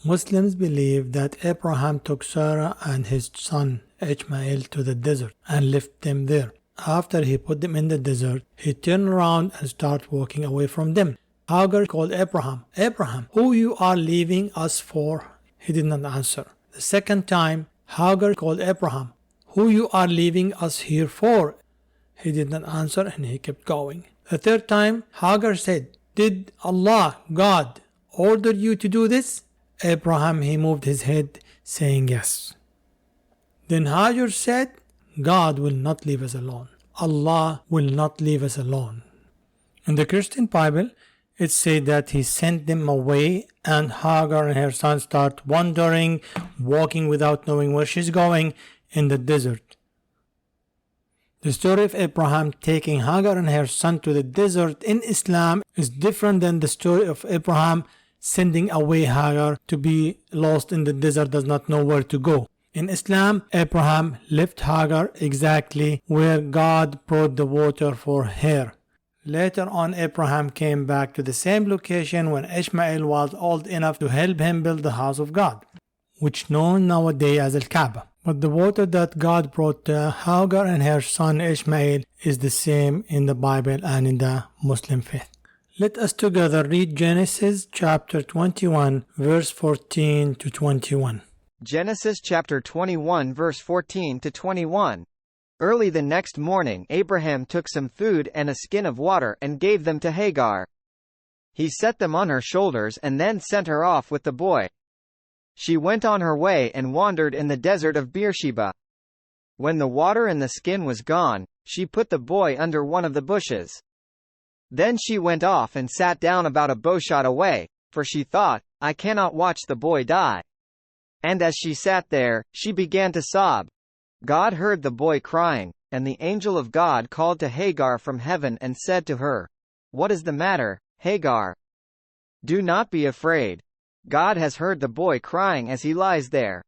Muslims believe that Abraham took Sarah and his son Ishmael to the desert and left them there. After he put them in the desert, he turned around and started walking away from them. Hagar called Abraham, "Abraham, who you are leaving us for?" He did not answer. The second time, Hagar called Abraham, "Who you are leaving us here for?" He did not answer and he kept going. The third time, Hagar said, "Did Allah, God, order you to do this?" Abraham, he moved his head, saying yes. Then Hagar said, "God will not leave us alone. Allah will not leave us alone." In the Christian Bible, it said that he sent them away and Hagar and her son start wandering, walking without knowing where she's going in the desert. The story of Abraham taking Hagar and her son to the desert in Islam is different than the story of Abraham sending away Hagar to be lost in the desert, does not know where to go. In Islam, Abraham left Hagar exactly where God brought the water for her. Later on, Abraham came back to the same location when Ishmael was old enough to help him build the house of God, which known nowadays as Al-Kaaba. But the water that God brought to Hagar and her son Ishmael is the same in the Bible and in the Muslim faith. Let us together read Genesis chapter 21 verse 14 to 21. Genesis chapter 21 verse 14 to 21. Early the next morning Abraham took some food and a skin of water and gave them to Hagar. He set them on her shoulders and then sent her off with the boy. She went on her way and wandered in the desert of Beersheba. When the water and the skin was gone, she put the boy under one of the bushes. Then she went off and sat down about a bowshot away, for she thought, "I cannot watch the boy die." And as she sat there, she began to sob. God heard the boy crying, and the angel of God called to Hagar from heaven and said to her, "What is the matter, Hagar? Do not be afraid. God has heard the boy crying as he lies there.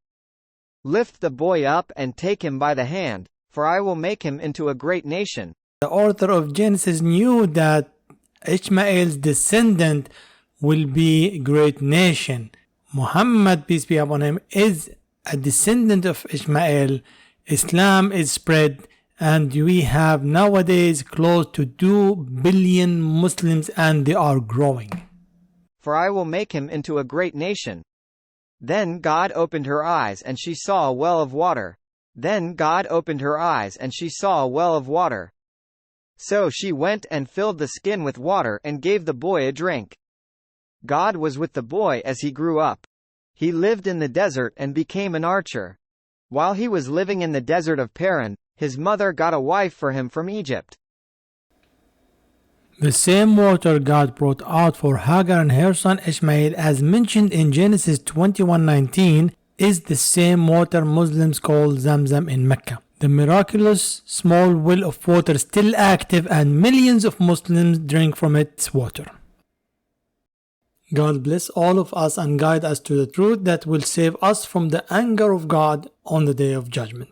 Lift the boy up and take him by the hand, for I will make him into a great nation." The author of Genesis knew that Ishmael's descendant will be a great nation. Muhammad, peace be upon him, is a descendant of Ishmael. Islam is spread, and we have nowadays close to 2 billion Muslims, and they are growing. For I will make him into a great nation. Then God opened her eyes and she saw a well of water. Then God opened her eyes and she saw a well of water. So she went and filled the skin with water and gave the boy a drink. God was with the boy as he grew up. He lived in the desert and became an archer. While he was living in the desert of Paran, his mother got a wife for him from Egypt. The same water God brought out for Hagar and her son Ishmael, as mentioned in Genesis 21:19, is the same water Muslims call ZamZam in Mecca. The miraculous small well of water is still active, and millions of Muslims drink from its water. God bless all of us and guide us to the truth that will save us from the anger of God on the day of judgment.